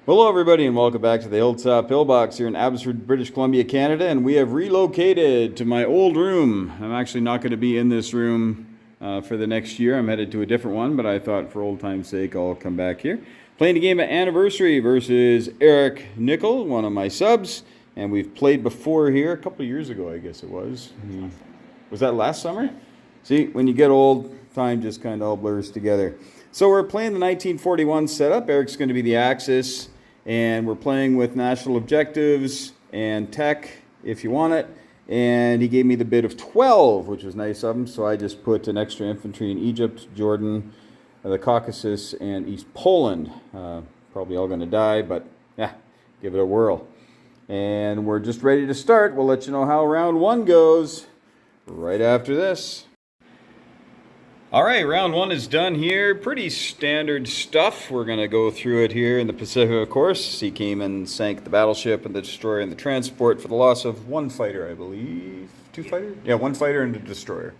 Hello, everybody, and welcome back to the Hilltop Pillbox here in Abbotsford, British Columbia, Canada. And we have relocated to my old room. I'm actually not going to be in this room for the next year. I'm headed to a different one, but I thought for old time's sake, I'll come back here. Playing the game at Anniversary versus Eric Nickel, one of my subs. And we've played before here a couple of years ago, I guess it was. Was that last summer? See, when you get old, time just kind of all blurs together. So we're playing the 1941 setup. Eric's going to be the Axis. And we're playing with national objectives and tech, if you want it. And he gave me the bid of 12, which was nice of him. So I just put an extra infantry in Egypt, Jordan, the Caucasus, and East Poland. Probably all going to die, but yeah, give it a whirl. And we're just ready to start. We'll let you know how round one goes right after this. All right, round one is done here. Pretty standard stuff. We're going to go through it here in the Pacific, of course. He came and sank the battleship and the destroyer and the transport for the loss of one fighter, I believe. Two fighters? Yeah, one fighter and a destroyer.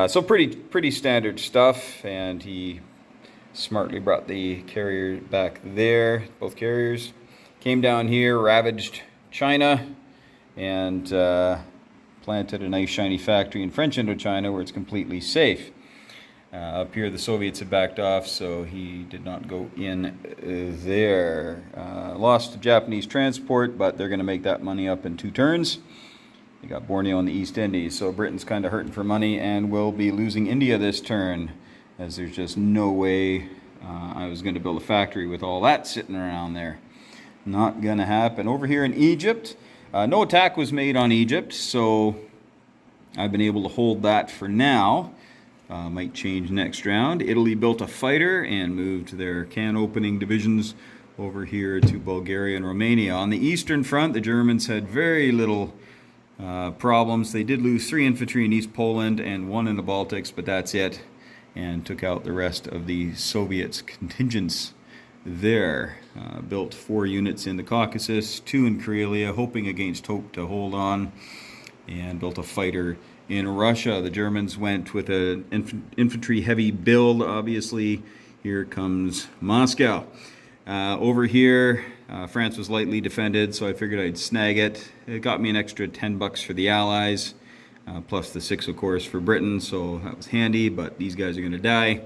So pretty standard stuff. And he smartly brought the carrier back there, both carriers. Came down here, ravaged China, and planted a nice shiny factory in French Indochina where it's completely safe. Up here, the Soviets had backed off, so he did not go in there. Lost the Japanese transport, but they're going to make that money up in 2 turns. They got Borneo and the East Indies, so Britain's kind of hurting for money and will be losing India this turn, as there's just no way I was going to build a factory with all that sitting around there. Not going to happen. Over here in Egypt, no attack was made on Egypt, so I've been able to hold that for now. Might change next round. Italy built a fighter and moved their can-opening divisions over here to Bulgaria and Romania. On the Eastern Front, the Germans had very little problems. They did lose 3 infantry in East Poland and 1 in the Baltics, but that's it, and took out the rest of the Soviets' contingents there. Built 4 units in the Caucasus, 2 in Karelia, hoping against hope to hold on, and built a fighter in Russia. The Germans went with an infantry heavy build. Obviously, here comes Moscow. Over here, France was lightly defended, so I figured I'd snag it. It got me an extra $10 for the Allies, plus the 6, of course, for Britain, so that was handy, but these guys are going to die.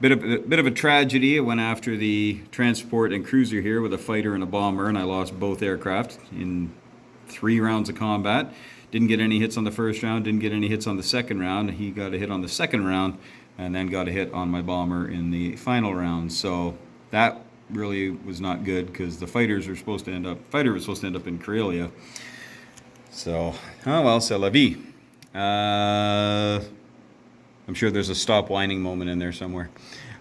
Bit of a tragedy. I went after the transport and cruiser here with a fighter and a bomber, and I lost both aircraft in 3 rounds of combat. Didn't get any hits on the first round, didn't get any hits on the second round. He got a hit on the second round and then got a hit on my bomber in the final round. So that really was not good because the fighter was supposed to end up in Karelia. So, oh well, c'est la vie. I'm sure there's a stop whining moment in there somewhere.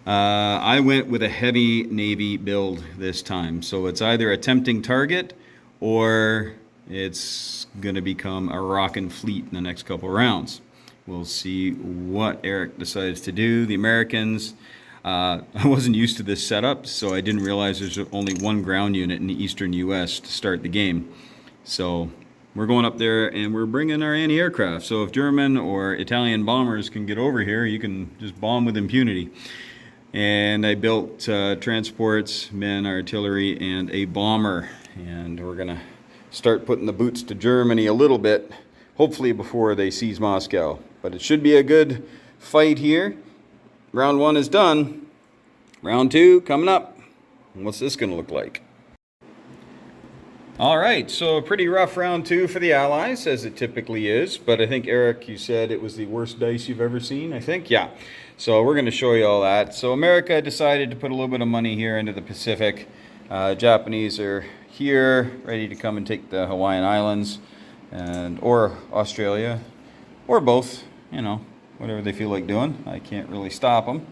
I went with a heavy Navy build this time. So it's either a tempting target or it's going to become a rockin' fleet in the next couple rounds. We'll see what Eric decides to do. The Americans, I wasn't used to this setup, so I didn't realize there's only 1 ground unit in the eastern U.S. to start the game. So we're going up there and we're bringing our anti-aircraft. So if German or Italian bombers can get over here, you can just bomb with impunity. And I built transports, men, artillery, and a bomber. And we're going to start putting the boots to Germany a little bit, hopefully before they seize Moscow. But it should be a good fight here. Round 1 is done. Round 2 coming up. What's this going to look like? All right, so a pretty rough round 2 for the Allies, as it typically is. But I think, Eric, you said it was the worst dice you've ever seen, I think? Yeah. So we're going to show you all that. So America decided to put a little bit of money here into the Pacific. Japanese are here, ready to come and take the Hawaiian Islands, or Australia, or both, whatever they feel like doing. I can't really stop them.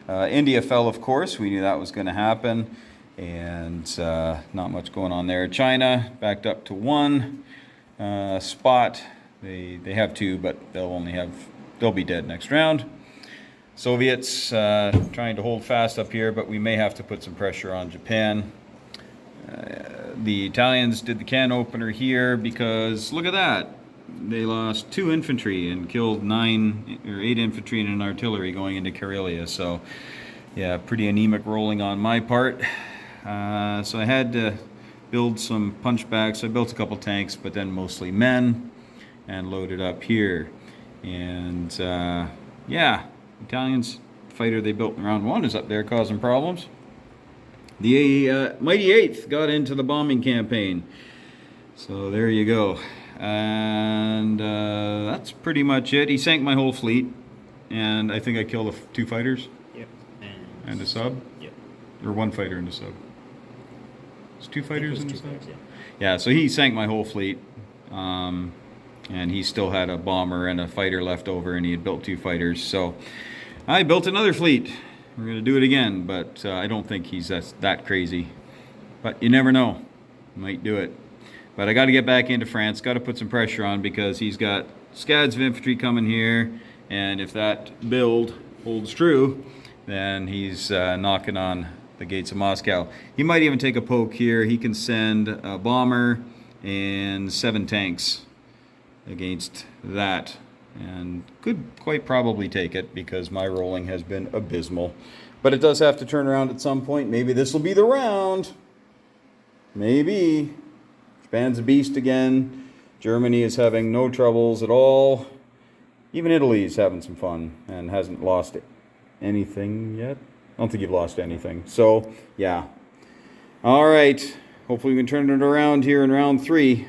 India fell, of course. We knew that was going to happen, and not much going on there. China backed up to 1 spot. They have 2, but they'll be dead next round. Soviets trying to hold fast up here, but we may have to put some pressure on Japan. The Italians did the can opener here because look at that. They lost 2 infantry and killed 9 or 8 infantry and an artillery going into Karelia. So, yeah, pretty anemic rolling on my part. So I had to build some punchbacks. I built a couple tanks, but then mostly men, and loaded up here. And yeah, Italians fighter they built in round 1 is up there causing problems. The Mighty 8th got into the bombing campaign. So there you go. And that's pretty much it. He sank my whole fleet. And I think I killed 2 fighters. Yep. And a sub? Yep. Or 1 fighter and a sub. It's 2 fighters and a sub? Fighters, yeah. Yeah, so he sank my whole fleet. And he still had a bomber and a fighter left over, and he had built 2 fighters. So I built another fleet. We're going to do it again, but I don't think he's that crazy. But you never know. Might do it. But I got to get back into France. Got to put some pressure on because he's got scads of infantry coming here. And if that build holds true, then he's knocking on the gates of Moscow. He might even take a poke here. He can send a bomber and 7 tanks against that. And could quite probably take it because my rolling has been abysmal. But it does have to turn around at some point. Maybe this will be the round. Maybe. Japan's a beast again. Germany is having no troubles at all. Even Italy's having some fun and hasn't lost anything yet. I don't think you've lost anything. So, yeah. All right. Hopefully we can turn it around here in round 3.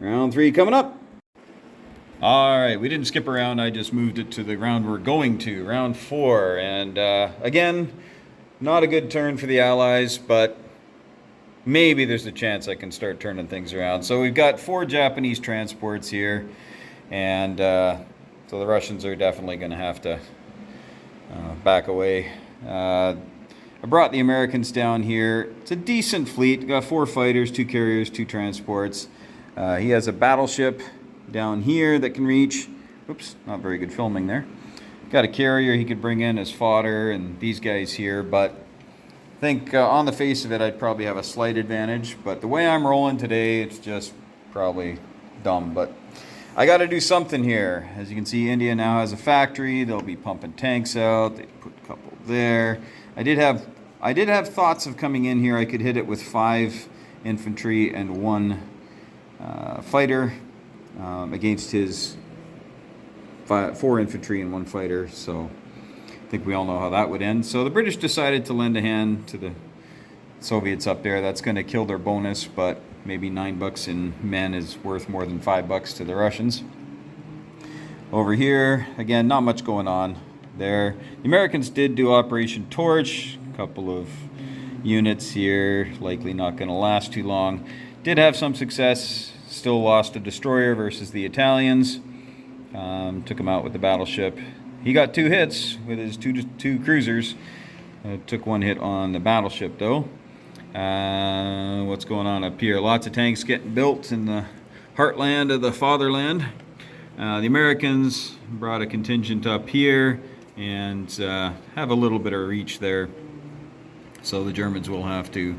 Round 3 coming up. All right, we didn't skip around. I just moved it to the round we're going to, round 4. And again, not a good turn for the Allies, but maybe there's a chance I can start turning things around. So we've got 4 Japanese transports here, and so the Russians are definitely going to have to back away. I brought the Americans down here. It's a decent fleet. Got 4 fighters, 2 carriers, 2 transports. He has a battleship down here that can reach. Oops, not very good filming there. Got a carrier he could bring in as fodder, and these guys here, but I think on the face of it I'd probably have a slight advantage, but the way I'm rolling today it's just probably dumb, but I got to do something here. As you can see, India now has a factory. They'll be pumping tanks out. They put a couple there. I did have thoughts of coming in here. I could hit it with 5 infantry and 1 fighter against his 4 infantry and 1 fighter. So I think we all know how that would end. So the British decided to lend a hand to the Soviets up there. That's going to kill their bonus, but maybe $9 in men is worth more than $5 to the Russians. Over here, again, not much going on there. The Americans did do Operation Torch. A couple of units here, likely not going to last too long. Did have some success. Still lost a destroyer versus the Italians. Took him out with the battleship. He got 2 hits with his two cruisers. Took 1 hit on the battleship though. What's going on up here? Lots of tanks getting built in the heartland of the fatherland. The Americans brought a contingent up here and have a little bit of reach there. So the Germans will have to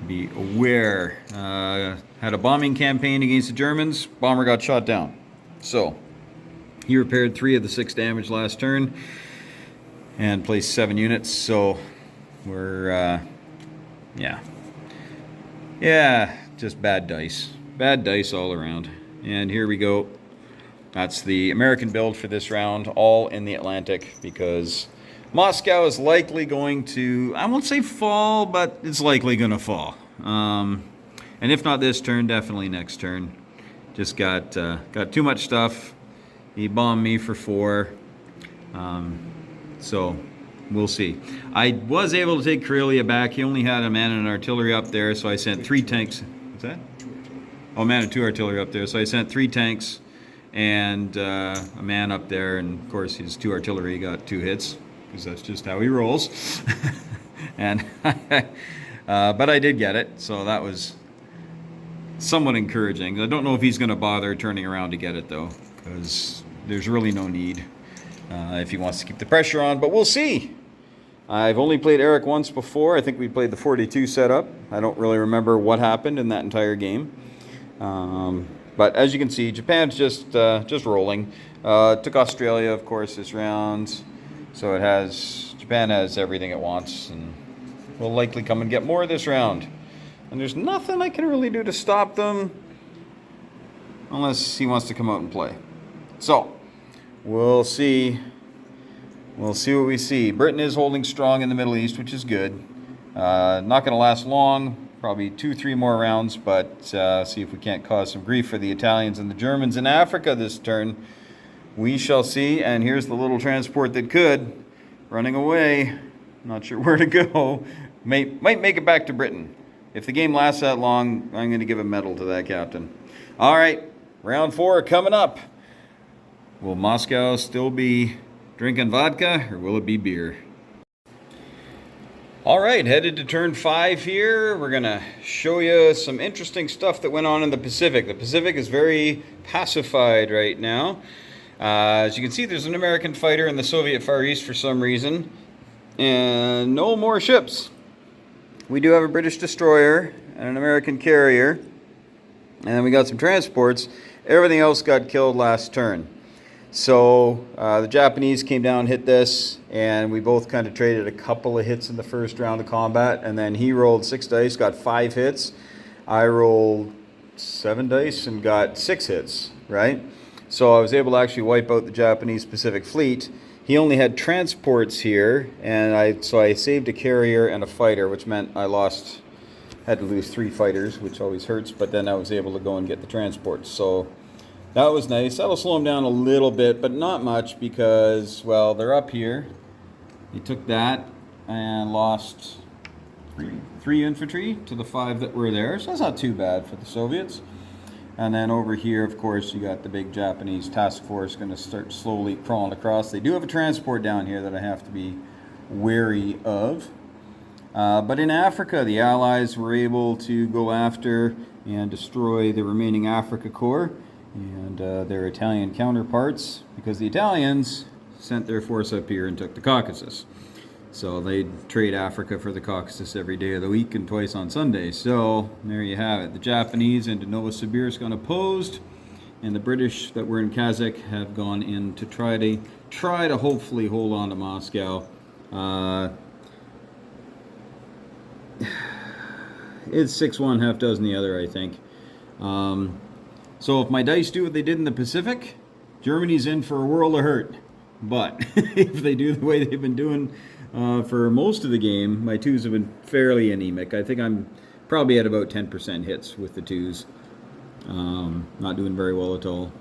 be aware. Had a bombing campaign against the Germans. Bomber got shot down. So he repaired 3 of the 6 damage last turn and placed 7 units. So we're yeah, just bad dice all around. And here we go. That's the American build for this round, all in the Atlantic, because Moscow is likely going to, I won't say fall, but it's likely going to fall. And if not this turn, definitely next turn. Just got too much stuff. He bombed me for 4. So we'll see. I was able to take Karelia back. He only had a man and artillery up there, so I sent 3 tanks. What's that? Oh, man and 2 artillery up there. So I sent 3 tanks and a man up there, and of course his 2 artillery got 2 hits because that's just how he rolls. And but I did get it, so that was somewhat encouraging. I don't know if he's going to bother turning around to get it though, because there's really no need if he wants to keep the pressure on, but we'll see. I've only played Eric once before. I think we played the 42 setup. I don't really remember what happened in that entire game. But as you can see, Japan's just rolling. Took Australia, of course, this round. So Japan has everything it wants, and will likely come and get more this round. And there's nothing I can really do to stop them unless he wants to come out and play. So, we'll see. We'll see what we see. Britain is holding strong in the Middle East, which is good. Not going to last long, probably 2-3 more rounds, but see if we can't cause some grief for the Italians and the Germans in Africa this turn. We shall see. And here's the little transport that could, running away. Not sure where to go. Might make it back to Britain. If the game lasts that long, I'm going to give a medal to that captain. All right, round 4 coming up. Will Moscow still be drinking vodka, or will it be beer? All right, headed to turn 5 here. We're gonna show you some interesting stuff that went on in the Pacific. The Pacific is very pacified right now. As you can see, there's an American fighter in the Soviet Far East for some reason, and no more ships. We do have a British destroyer and an American carrier, and then we got some transports. Everything else got killed last turn. So the Japanese came down, hit this, and we both kind of traded a couple of hits in the first round of combat, and then he rolled 6 dice, got 5 hits. I rolled 7 dice and got 6 hits, right? So I was able to actually wipe out the Japanese Pacific Fleet. He only had transports here, and so I saved a carrier and a fighter, which meant I had to lose 3 fighters, which always hurts, but then I was able to go and get the transports. So that was nice. That'll slow them down a little bit, but not much because, well, they're up here. He took that and lost 3 infantry to the 5 that were there, so that's not too bad for the Soviets. And then over here, of course, you got the big Japanese task force going to start slowly crawling across. They do have a transport down here that I have to be wary of. But in Africa, the Allies were able to go after and destroy the remaining Africa Corps and their Italian counterparts, because the Italians sent their force up here and took the Caucasus. So they trade Africa for the Caucasus every day of the week and twice on Sunday. So there you have it. The Japanese into Novosibirsk unopposed, and the British that were in Kazakh have gone in to try to hopefully hold on to Moscow. It's 6-1, half dozen the other, I think. So if my dice do what they did in the Pacific, Germany's in for a world of hurt. But if they do the way they've been doing for most of the game, my 2s have been fairly anemic. I think I'm probably at about 10% hits with the 2s. Not doing very well at all.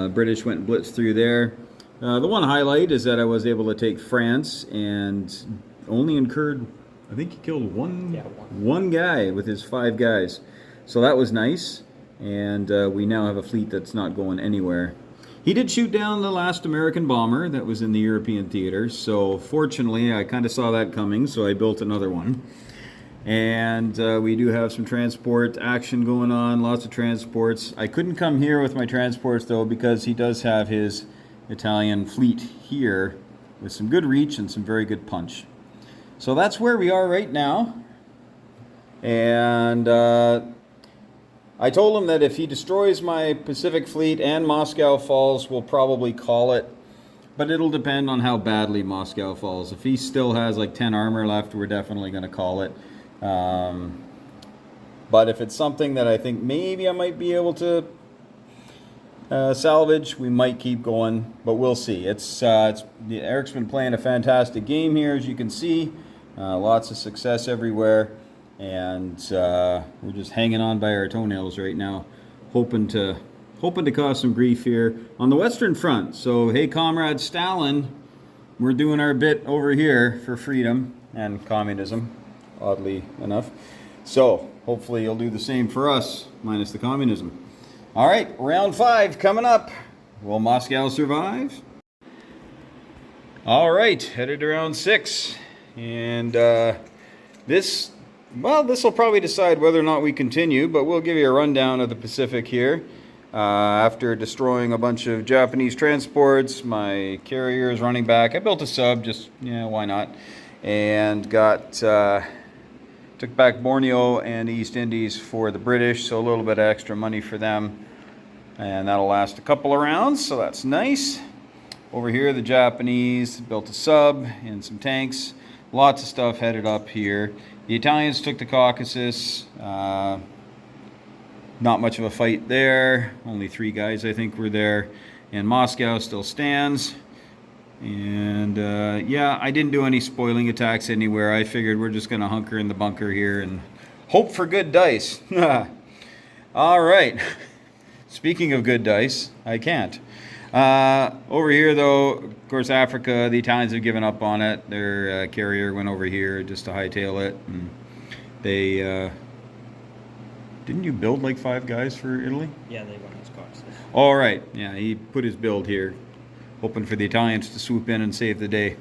British went and blitzed through there. The one highlight is that I was able to take France and only incurred, I think he killed one guy with his 5 guys. So that was nice. And we now have a fleet that's not going anywhere. He did shoot down the last American bomber that was in the European theater, so fortunately I kind of saw that coming, so I built another one. And we do have some transport action going on, lots of transports. I couldn't come here with my transports though, because he does have his Italian fleet here with some good reach and some very good punch. So that's where we are right now. And I told him that if he destroys my Pacific Fleet and Moscow falls, we'll probably call it. But it'll depend on how badly Moscow falls. If he still has like 10 armor left, we're definitely going to call it. But if it's something that I think maybe I might be able to salvage, we might keep going. But we'll see. Eric's been playing a fantastic game here, as you can see. Lots of success everywhere. And we're just hanging on by our toenails right now, hoping to cause some grief here on the Western Front. So hey, comrade Stalin, we're doing our bit over here for freedom and communism, oddly enough. So hopefully you'll do the same for us, minus the communism. All right, round 5 coming up. Will Moscow survive? All right, headed to round 6, and this will probably decide whether or not we continue, but we'll give you a rundown of the Pacific here. After destroying a bunch of Japanese transports, my carrier is running back. I built a sub, just, why not? And took back Borneo and East Indies for the British, so a little bit of extra money for them. And that'll last a couple of rounds, so that's nice. Over here, the Japanese built a sub and some tanks. lots of stuff headed up here. The Italians took the Caucasus. Not much of a fight there. Only 3 guys, I think, were there. And Moscow still stands. And yeah, I didn't do any spoiling attacks anywhere. I figured we're just going to hunker in the bunker here and hope for good dice. All right. Speaking of good dice, I can't. Over here, though, of course, Africa, the Italians have given up on it. Their carrier went over here just to hightail it. And they... didn't you build like 5 guys for Italy? Yeah, they won his Caucasus. All right. Yeah, he put his build here, hoping for the Italians to swoop in and save the day.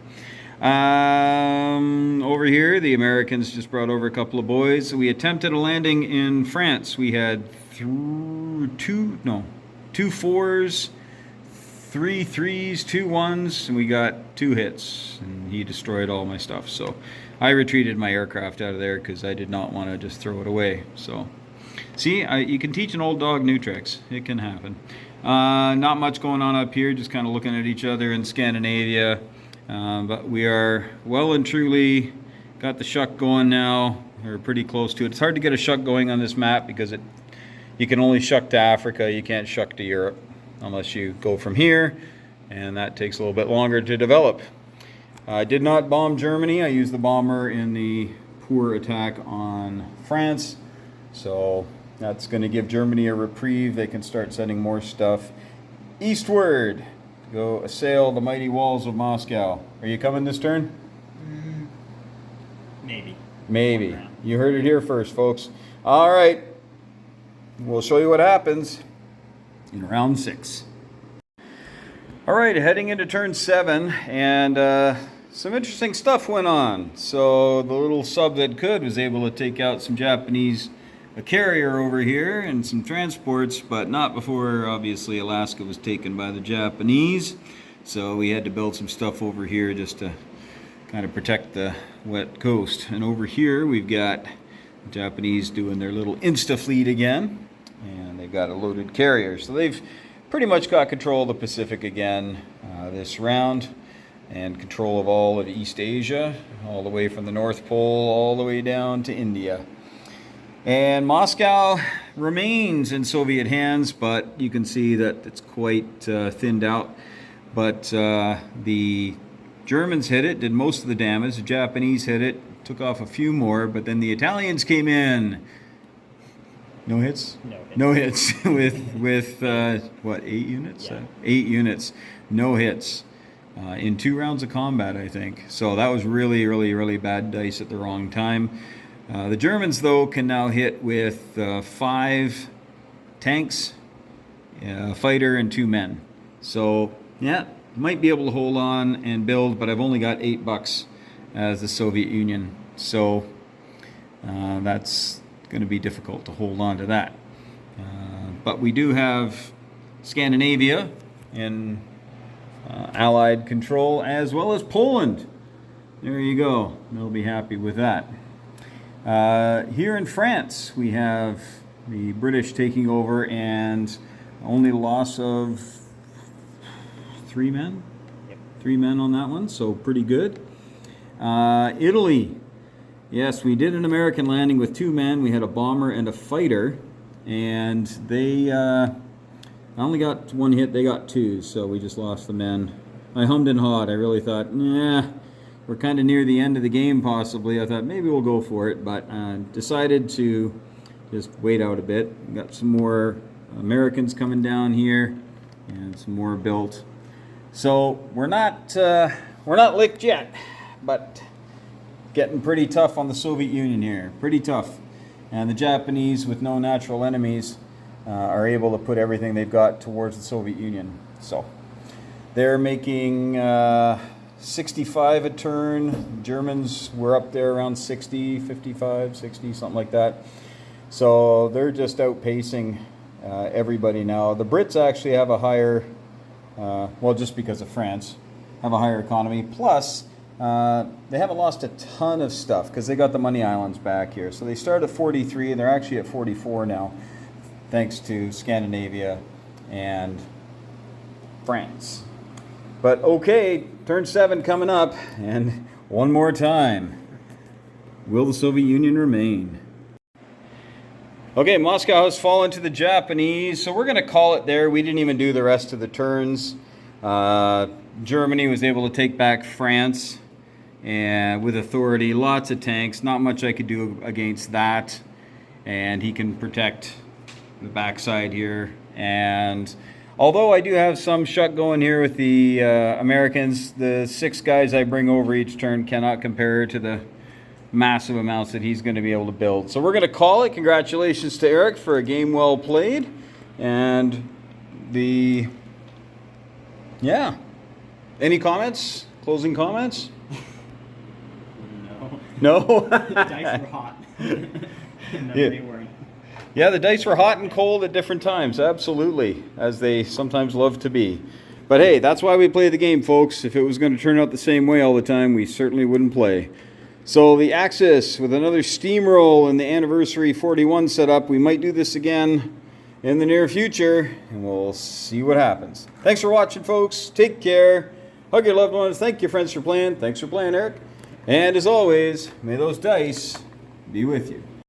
Over here, the Americans just brought over a couple of boys. We attempted a landing in France. We had 2 4s, 3 3s, 2 1s, and we got 2 hits. And he destroyed all my stuff. So I retreated my aircraft out of there because I did not want to just throw it away. So see, you can teach an old dog new tricks. It can happen. Not much going on up here, just kind of looking at each other in Scandinavia. But we are well and truly got the shuck going now. We're pretty close to it. It's hard to get a shuck going on this map because you can only shuck to Africa. You can't shuck to Europe unless you go from here, and that takes a little bit longer to develop. I did not bomb Germany. I used the bomber in the poor attack on France. So that's going to give Germany a reprieve. They can start sending more stuff eastward to go assail the mighty walls of Moscow. Are you coming this turn? Maybe. Maybe. You heard it here first, folks. All right. We'll show you what happens in round 6. All right, heading into turn 7, and some interesting stuff went on. So the little sub that could was able to take out some Japanese carrier over here and some transports, but not before, obviously, Alaska was taken by the Japanese. So we had to build some stuff over here just to kind of protect the wet coast. And over here we've got the Japanese doing their little insta fleet again, and they've got a loaded carrier. So they've pretty much got control of the Pacific again this round, and control of all of East Asia, all the way from the North Pole all the way down to India. And Moscow remains in Soviet hands, but you can see that it's quite thinned out. But the Germans hit it, did most of the damage. The Japanese hit it, took off a few more, but then the Italians came in. No hits? No No hits. hits with what, 8 units? Yeah. 8 units. No hits. In 2 rounds of combat, I think. So that was really, really, really bad dice at the wrong time. The Germans, though, can now hit with 5 tanks, a fighter, and 2 men. So, yeah, might be able to hold on and build, but I've only got $8 as the Soviet Union. So, that's going to be difficult to hold on to that. But we do have Scandinavia in Allied control, as well as Poland. There you go. They'll be happy with that. Here in France, we have the British taking over, and only loss of 3 men? Yep. 3 men on that one, so pretty good. Italy. Yes, we did an American landing with 2 men. We had a bomber and a fighter, and they only got 1 hit. They got 2, so we just lost the men. I hummed and hawed. I really thought, nah, we're kind of near the end of the game possibly. I thought maybe we'll go for it, but decided to just wait out a bit. Got some more Americans coming down here and some more built. So we're not licked yet, but getting pretty tough on the Soviet Union here. Pretty tough. And the Japanese, with no natural enemies, are able to put everything they've got towards the Soviet Union. So they're making 65 a turn. Germans were up there around 60, 55, 60, something like that. So they're just outpacing everybody now. The Brits actually have a higher, well, just because of France, have a higher economy. Plus, they haven't lost a ton of stuff because they got the Money Islands back here. So they started at 43 and they're actually at 44 now, thanks to Scandinavia and France. But okay, turn 7 coming up, and One more time. Will the Soviet Union remain? Okay, Moscow has fallen to the Japanese, so we're going to call it there. We didn't even do the rest of the turns. Germany was able to take back France and with authority, lots of tanks, not much I could do against that. And he can protect the backside here. And although I do have some shuck going here with the Americans, the 6 guys I bring over each turn cannot compare to the massive amounts that he's going to be able to build. So we're going to call it. Congratulations to Eric for a game well played. And yeah. Any comments? Closing comments? No? The dice were hot. No, they weren't. Yeah, the dice were hot and cold at different times, absolutely, as they sometimes love to be. But hey, that's why we play the game, folks. If it was going to turn out the same way all the time, we certainly wouldn't play. So the Axis with another steamroll in the Anniversary 41 setup. We might do this again in the near future, and we'll see what happens. Thanks for watching, folks. Take care. Hug your loved ones. Thank your friends for playing. Thanks for playing, Eric. And as always, may those dice be with you.